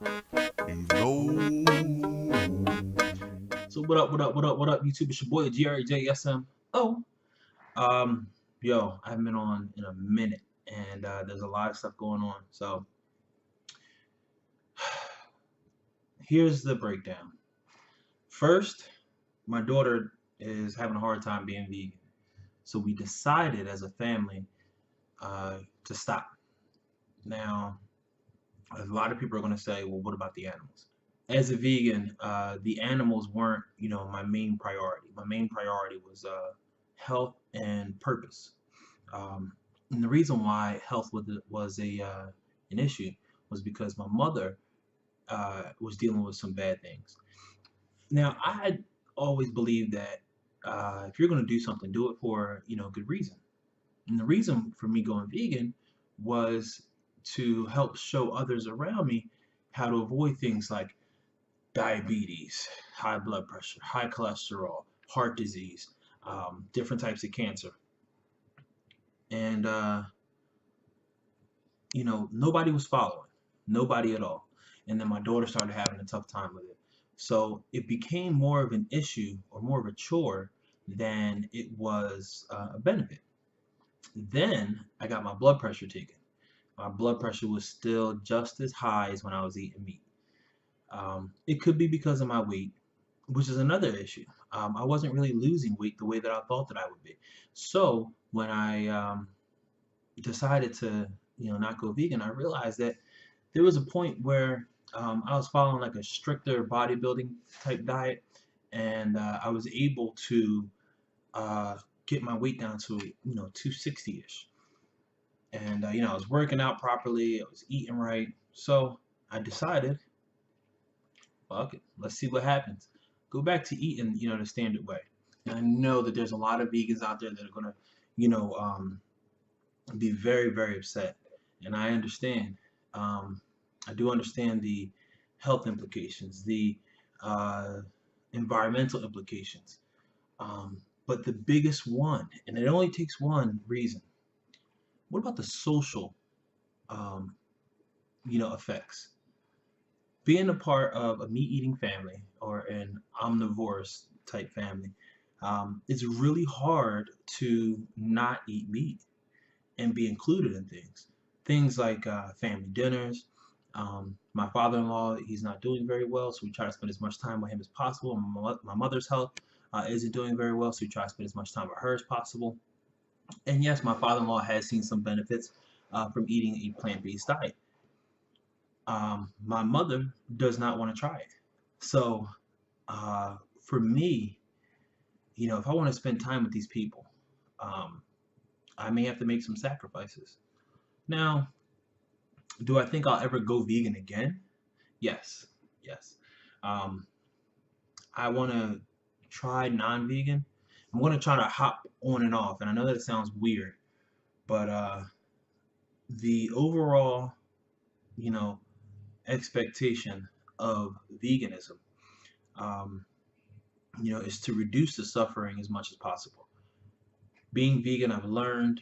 So what up, YouTube? It's your boy GRJSM. Oh, um, yo, I haven't been on in a minute, and there's a lot of stuff going on. So here's the breakdown. First, my daughter is having a hard time being vegan, so we decided as a family to stop. Now, a lot of people are going to say, well, what about the animals? As a vegan, the animals weren't, my main priority. My main priority was health and purpose. And the reason why health was an issue was because my mother was dealing with some bad things. Now, I had always believed that if you're going to do something, do it for good reason. And the reason for me going vegan was to help show others around me how to avoid things like diabetes, high blood pressure, high cholesterol, heart disease, different types of cancer. And, nobody was following, nobody at all. And then my daughter started having a tough time with it. So it became more of an issue or more of a chore than it was a benefit. Then I got my blood pressure taken. My blood pressure was still just as high as when I was eating meat. It could be because of my weight, which is another issue. I wasn't really losing weight the way that I thought that I would be. So when I decided to, not go vegan, I realized that there was a point where I was following like a stricter bodybuilding type diet, and I was able to uh, get my weight down to 260-ish, and I was working out properly, I was eating right, so I decided, fuck it, let's see what happens. Go back to eating, the standard way. And I know that there's a lot of vegans out there that are gonna, be very, very upset, and I understand. Um, I do understand the health implications, the uh, environmental implications, but the biggest one, and it only takes one reason. What about the social, um, effects? Being a part of a meat-eating family or an omnivorous type family, it's really hard to not eat meat and be included in things. Things like family dinners. My father-in-law, he's not doing very well, so we try to spend as much time with him as possible. My mother's health isn't doing very well, so we try to spend as much time with her as possible. And yes, my father-in-law has seen some benefits from eating a plant-based diet. My mother does not want to try it. So for me, if I want to spend time with these people, um, I may have to make some sacrifices. Now, do I think I'll ever go vegan again? Yes, yes. Um, I want to try non-vegan. I'm going to try to hop on and off, and I know that it sounds weird, but the overall, you know, expectation of veganism, um, is to reduce the suffering as much as possible. Being vegan, I've learned,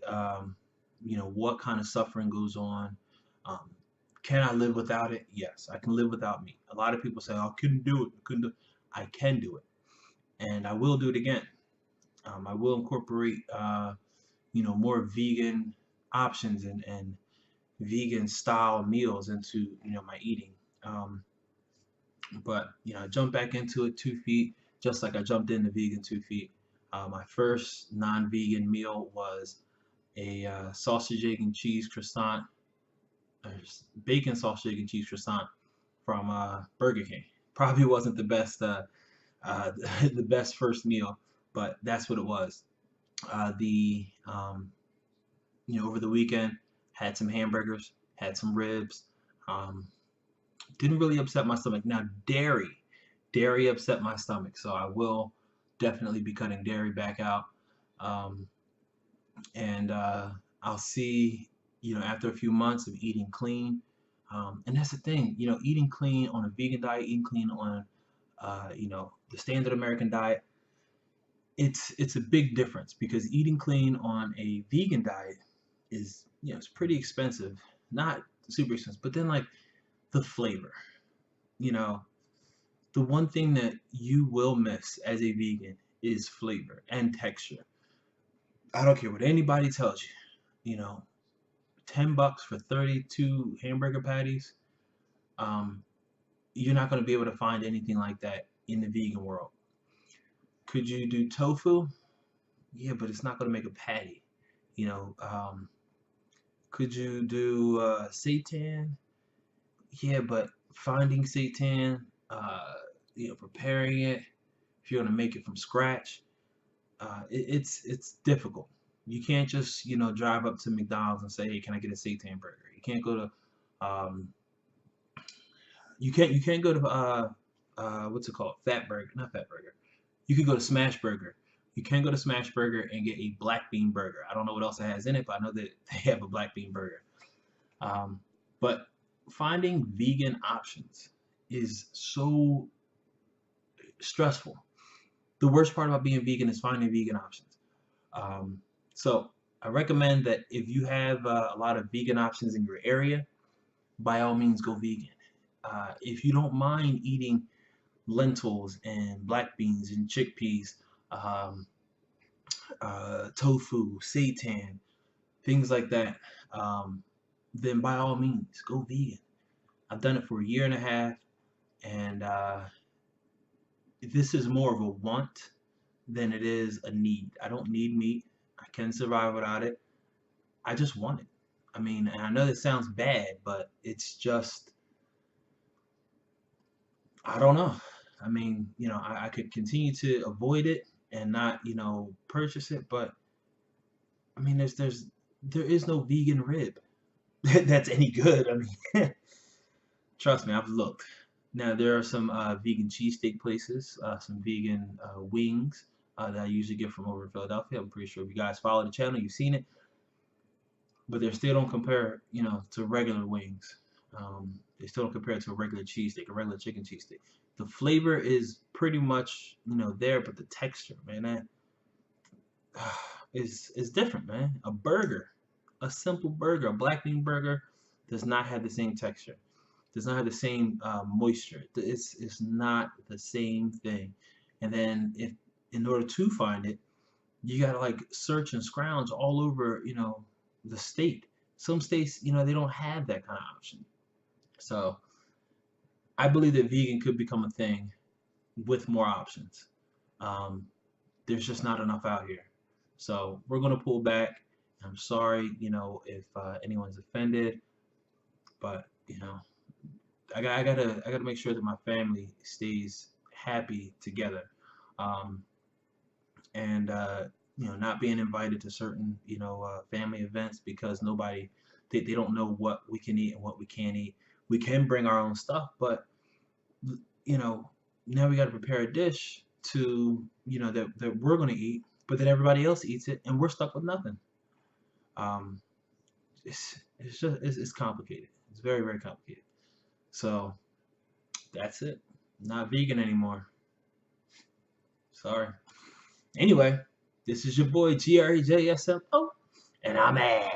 um, what kind of suffering goes on. Um, can I live without it? Yes, I can live without meat. A lot of people say, "Oh, I couldn't do it. I couldn't do." I can do it, and I will do it again. I will incorporate, more vegan options and vegan style meals into my eating. Um, but I jumped back into it 2 feet, just like I jumped into vegan 2 feet. My first non-vegan meal was a sausage, egg, and cheese croissant, or bacon sausage, egg, and cheese croissant from Burger King. Probably wasn't the best, the best first meal, but that's what it was. The Over the weekend, had some hamburgers, had some ribs. Um, didn't really upset my stomach. Now dairy upset my stomach, so I will definitely be cutting dairy back out. Um, and I'll see, after a few months of eating clean. And that's the thing, eating clean on a vegan diet, eating clean on, the standard American diet. It's a big difference because eating clean on a vegan diet is, it's pretty expensive. Not super expensive, but then like the flavor. You know, the one thing that you will miss as a vegan is flavor and texture. I don't care what anybody tells you. You know, $10 for 32 hamburger patties. Um, you're not going to be able to find anything like that in the vegan world. Could you do tofu? Yeah, but it's not going to make a patty. You know, could you do seitan? Yeah, but finding seitan, preparing it, if you're going to make it from scratch, it's difficult. You can't just drive up to McDonald's and say, hey, can I get a seitan burger? You can't go to um, you can't go to what's it called? Fat Burger, not Fat Burger. You could go to Smash Burger. You can go to Smash Burger and get a black bean burger. I don't know what else it has in it, but I know that they have a black bean burger. But finding vegan options is so stressful. The worst part about being vegan is finding vegan options. So I recommend that if you have a lot of vegan options in your area, by all means go vegan. If you don't mind eating lentils and black beans and chickpeas, um, tofu, seitan, things like that, then by all means go vegan. I've done it for a year and a half, and this is more of a want than it is a need. I don't need meat. I can survive without it. I just want it. I mean, and I know this sounds bad, but it's just, I don't know. I mean, I could continue to avoid it and not, purchase it, but I mean, there is no vegan rib that's any good. I mean, trust me, I've looked. Now there are some vegan cheesesteak places, some vegan wings that I usually get from over in Philadelphia. I'm pretty sure if you guys follow the channel, you've seen it, but they still don't compare, to regular wings. They still don't compare it to a regular cheesesteak, a regular chicken cheesesteak. The flavor is pretty much, there, but the texture, man, that is different, man. A burger, a simple burger, a black bean burger, does not have the same texture. Does not have the same moisture. It's not the same thing. And then if in order to find it, you gotta like search and scrounge all over, the state. Some states, they don't have that kind of option. So I believe that vegan could become a thing with more options. Um, there's just not enough out here. So we're gonna pull back. I'm sorry, if anyone's offended, but I gotta make sure that my family stays happy together, um, and not being invited to certain family events because they don't know what we can eat and what we can't eat. We can bring our own stuff, but you know now we got to prepare a dish to that we're gonna eat, but then everybody else eats it and we're stuck with nothing. Um, it's complicated. It's very, very complicated. So that's it. Not vegan anymore. Sorry. Anyway, this is your boy GREJSMO, and I'm out.